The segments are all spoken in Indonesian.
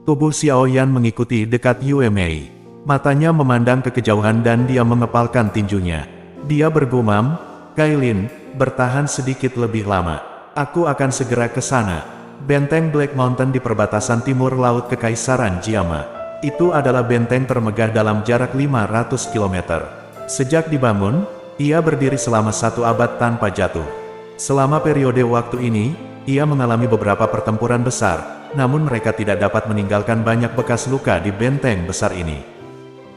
Tubuh Xiao Yan mengikuti dekat Yue Mei. Matanya memandang ke kejauhan dan dia mengepalkan tinjunya. Dia bergumam, "Kailin, bertahan sedikit lebih lama. Aku akan segera ke sana." Benteng Black Mountain di perbatasan timur laut Kekaisaran Jiama. Itu adalah benteng termegah dalam jarak 500 km. Sejak dibangun, ia berdiri selama 1 abad tanpa jatuh. Selama periode waktu ini, ia mengalami beberapa pertempuran besar, namun mereka tidak dapat meninggalkan banyak bekas luka di benteng besar ini.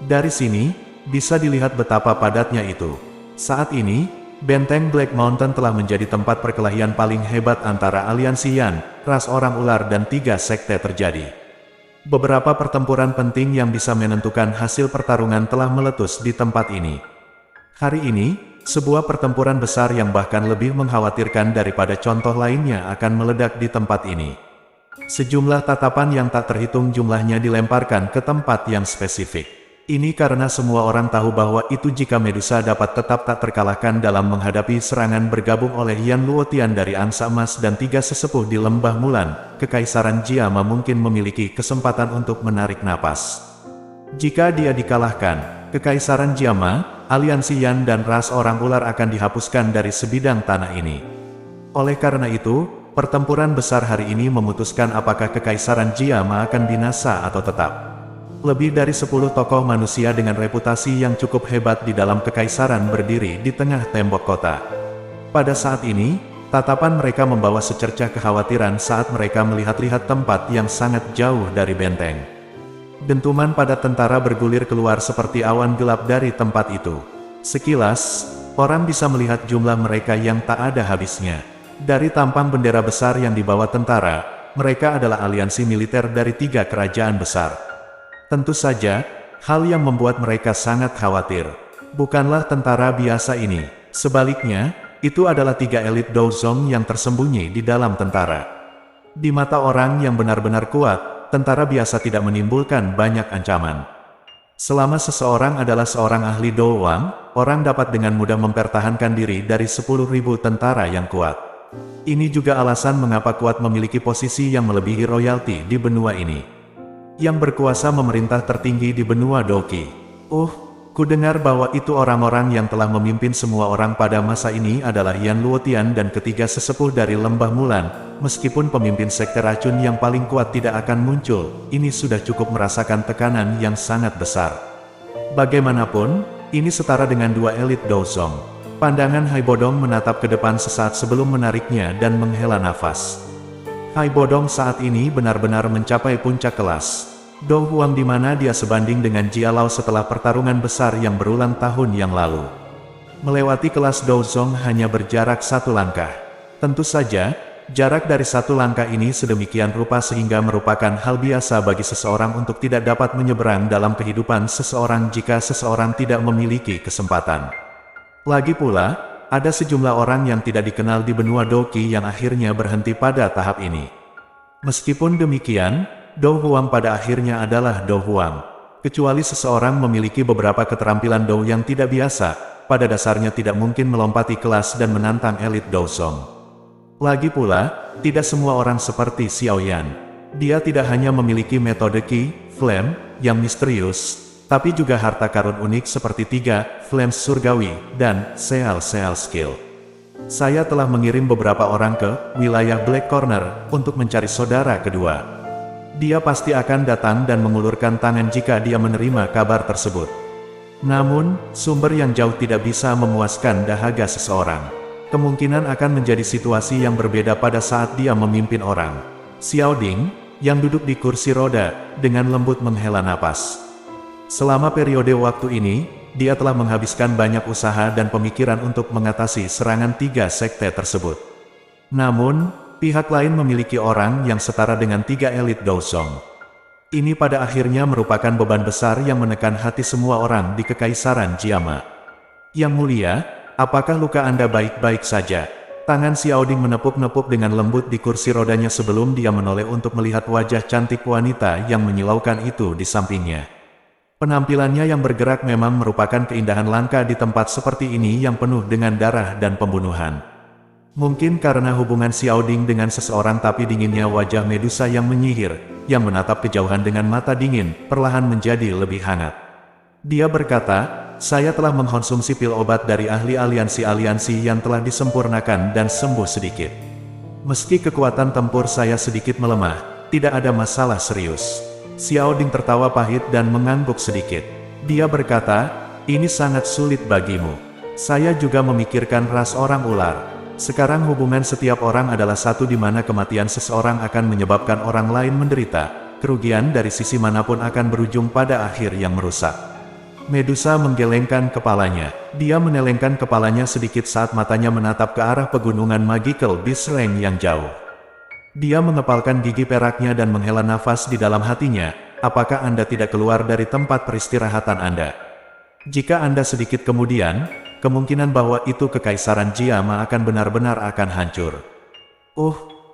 Dari sini, bisa dilihat betapa padatnya itu. Saat ini, benteng Black Mountain telah menjadi tempat perkelahian paling hebat antara aliansi Yan, ras orang ular dan 3 sekte terjadi. Beberapa pertempuran penting yang bisa menentukan hasil pertarungan telah meletus di tempat ini. Hari ini, sebuah pertempuran besar yang bahkan lebih mengkhawatirkan daripada contoh lainnya akan meledak di tempat ini. Sejumlah tatapan yang tak terhitung jumlahnya dilemparkan ke tempat yang spesifik. Ini karena semua orang tahu bahwa itu jika Medusa dapat tetap tak terkalahkan dalam menghadapi serangan bergabung oleh Yan Luotian dari Angsa Emas dan 3 sesepuh di Lembah Mulan, Kekaisaran Jiama mungkin memiliki kesempatan untuk menarik napas. Jika dia dikalahkan, Kekaisaran Jiama, aliansi Yan dan ras orang ular akan dihapuskan dari sebidang tanah ini. Oleh karena itu, pertempuran besar hari ini memutuskan apakah Kekaisaran Jiama akan binasa atau tetap. Lebih dari 10 tokoh manusia dengan reputasi yang cukup hebat di dalam kekaisaran berdiri di tengah tembok kota. Pada saat ini, tatapan mereka membawa secercah kekhawatiran saat mereka melihat-lihat tempat yang sangat jauh dari benteng. Dentuman pada tentara bergulir keluar seperti awan gelap dari tempat itu. Sekilas, orang bisa melihat jumlah mereka yang tak ada habisnya. Dari tampang bendera besar yang dibawa tentara, mereka adalah aliansi militer dari 3 kerajaan besar. Tentu saja, hal yang membuat mereka sangat khawatir bukanlah tentara biasa ini. Sebaliknya, itu adalah 3 elit Douzong yang tersembunyi di dalam tentara. Di mata orang yang benar-benar kuat, tentara biasa tidak menimbulkan banyak ancaman. Selama seseorang adalah seorang ahli Douwang, orang dapat dengan mudah mempertahankan diri dari 10.000 tentara yang kuat. Ini juga alasan mengapa kuat memiliki posisi yang melebihi royalti di benua ini. Yang berkuasa memerintah tertinggi di benua Doqi. Ku dengar bahwa itu orang-orang yang telah memimpin semua orang pada masa ini adalah Yan Luotian dan ketiga sesepuh dari Lembah Mulan. Meskipun pemimpin sekte racun yang paling kuat tidak akan muncul, ini sudah cukup merasakan tekanan yang sangat besar. Bagaimanapun, ini setara dengan 2 elit Douzong. Pandangan Hai Bodong menatap ke depan sesaat sebelum menariknya dan menghela nafas. Hai Bodong saat ini benar-benar mencapai puncak kelas. Do Huang di mana dia sebanding dengan Jia Lao setelah pertarungan besar yang berulang tahun yang lalu. Melewati kelas Douzong hanya berjarak 1 langkah. Tentu saja, jarak dari 1 langkah ini sedemikian rupa sehingga merupakan hal biasa bagi seseorang untuk tidak dapat menyeberang dalam kehidupan seseorang jika seseorang tidak memiliki kesempatan. Lagi pula, ada sejumlah orang yang tidak dikenal di benua Doqi yang akhirnya berhenti pada tahap ini. Meskipun demikian, Do Huang pada akhirnya adalah Do Huang. Kecuali seseorang memiliki beberapa keterampilan Do yang tidak biasa, pada dasarnya tidak mungkin melompati kelas dan menantang elit Douzong. Lagi pula, tidak semua orang seperti Xiao Yan. Dia tidak hanya memiliki metode Qi, Flame, yang misterius, tapi juga harta karun unik seperti 3 Flames Surgawi, dan Seal Skill. Saya telah mengirim beberapa orang ke wilayah Black Corner untuk mencari saudara kedua. Dia pasti akan datang dan mengulurkan tangan jika dia menerima kabar tersebut. Namun, sumber yang jauh tidak bisa memuaskan dahaga seseorang. Kemungkinan akan menjadi situasi yang berbeda pada saat dia memimpin orang. Xiao Ding, yang duduk di kursi roda, dengan lembut menghela napas. Selama periode waktu ini, dia telah menghabiskan banyak usaha dan pemikiran untuk mengatasi serangan 3 sekte tersebut. Namun, pihak lain memiliki orang yang setara dengan 3 elit Douzong. Ini pada akhirnya merupakan beban besar yang menekan hati semua orang di Kekaisaran Jiama. Yang mulia, apakah luka Anda baik-baik saja? Tangan Xiao Ding menepuk-nepuk dengan lembut di kursi rodanya sebelum dia menoleh untuk melihat wajah cantik wanita yang menyilaukan itu di sampingnya. Penampilannya yang bergerak memang merupakan keindahan langka di tempat seperti ini yang penuh dengan darah dan pembunuhan. Mungkin karena hubungan Xiao Ding dengan seseorang tapi dinginnya wajah Medusa yang menyihir, yang menatap kejauhan dengan mata dingin, perlahan menjadi lebih hangat. Dia berkata, saya telah mengkonsumsi pil obat dari ahli aliansi-aliansi yang telah disempurnakan dan sembuh sedikit. Meski kekuatan tempur saya sedikit melemah, tidak ada masalah serius. Xiao Ding tertawa pahit dan mengangguk sedikit. Dia berkata, ini sangat sulit bagimu. Saya juga memikirkan ras orang ular. Sekarang hubungan setiap orang adalah satu di mana kematian seseorang akan menyebabkan orang lain menderita. Kerugian dari sisi manapun akan berujung pada akhir yang merusak. Medusa menggelengkan kepalanya. Dia menelengkan kepalanya sedikit saat matanya menatap ke arah pegunungan Magical Beast Range yang jauh. Dia mengepalkan gigi peraknya dan menghela nafas di dalam hatinya. Apakah Anda tidak keluar dari tempat peristirahatan Anda? Jika Anda sedikit kemudian, kemungkinan bahwa itu kekaisaran Jiama akan benar-benar akan hancur.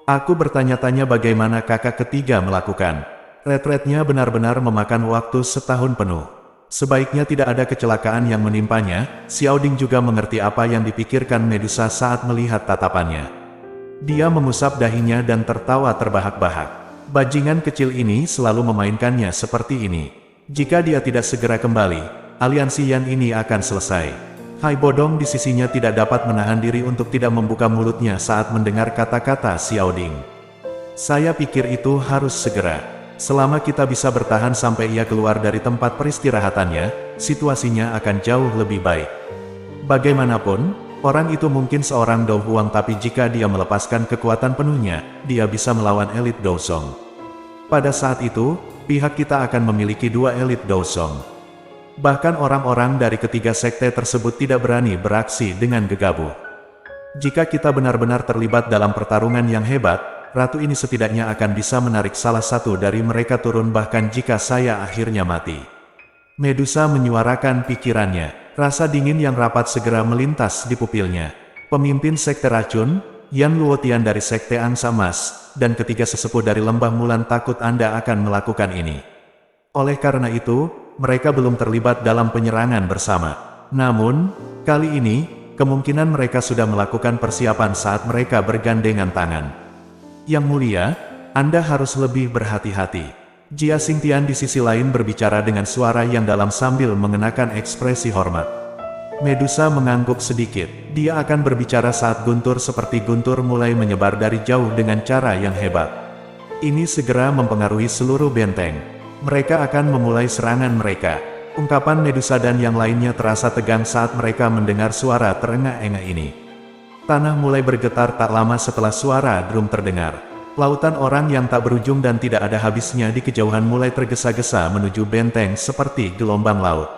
Aku bertanya-tanya bagaimana kakak ketiga melakukan. Retretnya benar-benar memakan waktu setahun penuh. Sebaiknya tidak ada kecelakaan yang menimpanya. Xiao Ding juga mengerti apa yang dipikirkan Medusa saat melihat tatapannya. Dia mengusap dahinya dan tertawa terbahak-bahak. Bajingan kecil ini selalu memainkannya seperti ini. Jika dia tidak segera kembali, aliansi Yan ini akan selesai. Hai Bodong di sisinya tidak dapat menahan diri untuk tidak membuka mulutnya saat mendengar kata-kata Xiao Ding. Saya pikir itu harus segera. Selama kita bisa bertahan sampai ia keluar dari tempat peristirahatannya, situasinya akan jauh lebih baik. Bagaimanapun, orang itu mungkin seorang Dou Huang, tapi jika dia melepaskan kekuatan penuhnya, dia bisa melawan elit Dou Song. Pada saat itu, pihak kita akan memiliki dua elit Dou Song. Bahkan orang-orang dari ketiga sekte tersebut tidak berani beraksi dengan gegabah. Jika kita benar-benar terlibat dalam pertarungan yang hebat, ratu ini setidaknya akan bisa menarik salah satu dari mereka turun, bahkan jika saya akhirnya mati. Medusa menyuarakan pikirannya. Rasa dingin yang rapat segera melintas di pupilnya. Pemimpin sekte racun, Yan Luotian dari sekte Angsa Emas, dan ketiga sesepuh dari Lembah Mulan takut Anda akan melakukan ini. Oleh karena itu, mereka belum terlibat dalam penyerangan bersama. Namun, kali ini, kemungkinan mereka sudah melakukan persiapan saat mereka bergandengan tangan. Yang mulia, Anda harus lebih berhati-hati. Jia Xingtian di sisi lain berbicara dengan suara yang dalam sambil mengenakan ekspresi hormat. Medusa mengangguk sedikit. Dia akan berbicara saat guntur seperti guntur mulai menyebar dari jauh dengan cara yang hebat. Ini segera mempengaruhi seluruh benteng. Mereka akan memulai serangan mereka. Ungkapan Medusa dan yang lainnya terasa tegang saat mereka mendengar suara terengah-engah ini. Tanah mulai bergetar tak lama setelah suara drum terdengar. Lautan orang yang tak berujung dan tidak ada habisnya di kejauhan mulai tergesa-gesa menuju benteng seperti gelombang laut.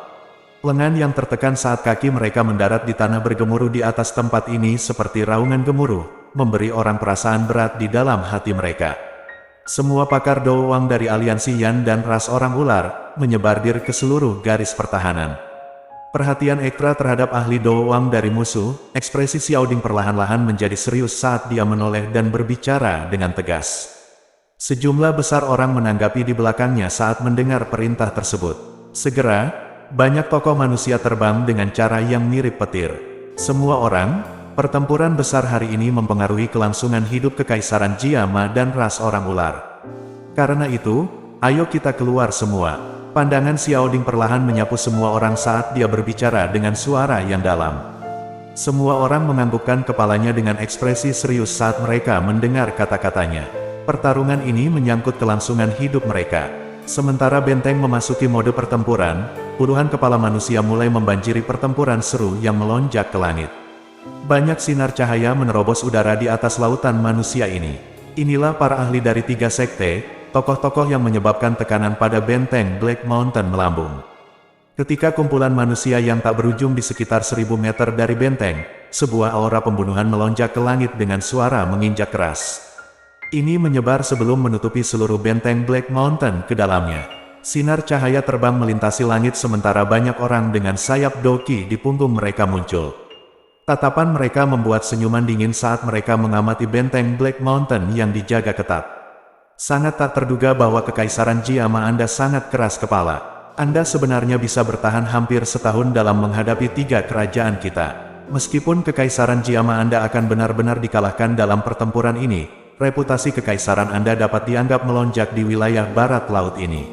Lengan yang tertekan saat kaki mereka mendarat di tanah bergemuruh di atas tempat ini seperti raungan gemuruh, memberi orang perasaan berat di dalam hati mereka. Semua pakar Dou Huang dari aliansi Yan dan ras orang ular, menyebardir ke seluruh garis pertahanan. Perhatian ekstra terhadap ahli Dou Huang dari musuh, ekspresi Xiao Ding perlahan-lahan menjadi serius saat dia menoleh dan berbicara dengan tegas. Sejumlah besar orang menanggapi di belakangnya saat mendengar perintah tersebut. Segera, banyak tokoh manusia terbang dengan cara yang mirip petir. Semua orang, pertempuran besar hari ini mempengaruhi kelangsungan hidup kekaisaran Jiama dan ras orang ular. Karena itu, ayo kita keluar semua. Pandangan Xiao Ding perlahan menyapu semua orang saat dia berbicara dengan suara yang dalam. Semua orang menganggukkan kepalanya dengan ekspresi serius saat mereka mendengar kata-katanya. Pertarungan ini menyangkut kelangsungan hidup mereka. Sementara benteng memasuki mode pertempuran, puluhan kepala manusia mulai membanjiri pertempuran seru yang melonjak ke langit. Banyak sinar cahaya menerobos udara di atas lautan manusia ini. Inilah para ahli dari tiga sekte, tokoh-tokoh yang menyebabkan tekanan pada benteng Black Mountain melambung. Ketika kumpulan manusia yang tak berujung di sekitar 1000 meter dari benteng, sebuah aura pembunuhan melonjak ke langit dengan suara menginjak keras. Ini menyebar sebelum menutupi seluruh benteng Black Mountain ke dalamnya. Sinar cahaya terbang melintasi langit sementara banyak orang dengan sayap doki di punggung mereka muncul. Tatapan mereka membuat senyuman dingin saat mereka mengamati benteng Black Mountain yang dijaga ketat. Sangat tak terduga bahwa kekaisaran Jiama Anda sangat keras kepala. Anda sebenarnya bisa bertahan hampir setahun dalam menghadapi 3 kerajaan kita. Meskipun kekaisaran Jiama Anda akan benar-benar dikalahkan dalam pertempuran ini, reputasi kekaisaran Anda dapat dianggap melonjak di wilayah barat laut ini.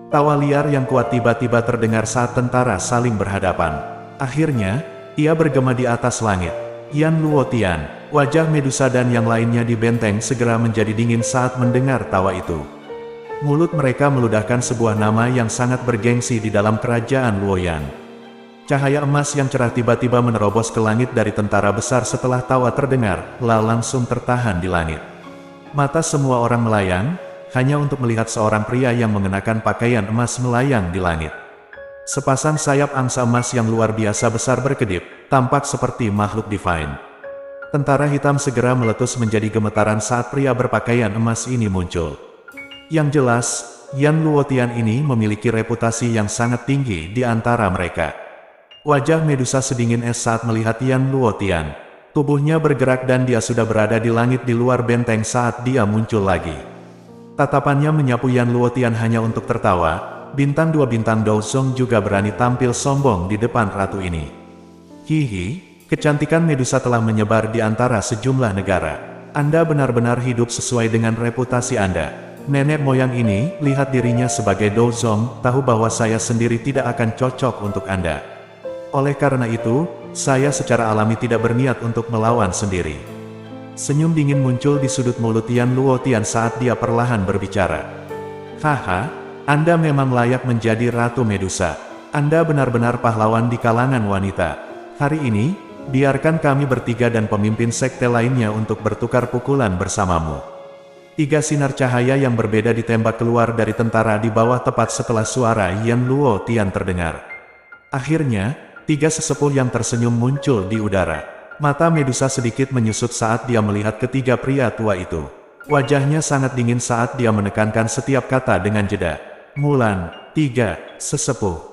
Tawa liar yang kuat tiba-tiba terdengar saat tentara saling berhadapan. Akhirnya, ia bergema di atas langit. Yan Luotian, wajah Medusa dan yang lainnya di benteng segera menjadi dingin saat mendengar tawa itu. Mulut mereka meludahkan sebuah nama yang sangat bergengsi di dalam kerajaan Luoyan. Cahaya emas yang cerah tiba-tiba menerobos ke langit dari tentara besar setelah tawa terdengar, langsung tertahan di langit. Mata semua orang melayang, hanya untuk melihat seorang pria yang mengenakan pakaian emas melayang di langit. Sepasang sayap angsa emas yang luar biasa besar berkedip, tampak seperti makhluk divine. Tentara hitam segera meletus menjadi gemetaran saat pria berpakaian emas ini muncul. Yang jelas, Yan Luotian ini memiliki reputasi yang sangat tinggi di antara mereka. Wajah Medusa sedingin es saat melihat Yan Luotian. Tubuhnya bergerak dan dia sudah berada di langit di luar benteng saat dia muncul lagi. Tatapannya menyapu Yan Luotian hanya untuk tertawa. Bintang 2 bintang Douzong juga berani tampil sombong di depan ratu ini. Hihi, kecantikan Medusa telah menyebar di antara sejumlah negara. Anda benar-benar hidup sesuai dengan reputasi Anda. Nenek moyang ini, lihat dirinya sebagai Douzong, tahu bahwa saya sendiri tidak akan cocok untuk Anda. Oleh karena itu, saya secara alami tidak berniat untuk melawan sendiri. Senyum dingin muncul di sudut mulut Yan Luotian saat dia perlahan berbicara. Haha, Anda memang layak menjadi Ratu Medusa. Anda benar-benar pahlawan di kalangan wanita. Hari ini, biarkan kami bertiga dan pemimpin sekte lainnya untuk bertukar pukulan bersamamu. 3 sinar cahaya yang berbeda ditembak keluar dari tentara di bawah tepat setelah suara Yan Luotian terdengar. Akhirnya, 3 sesepuh yang tersenyum muncul di udara. Mata Medusa sedikit menyusut saat dia melihat ketiga pria tua itu. Wajahnya sangat dingin saat dia menekankan setiap kata dengan jeda. Mulan, 3 sesepuh.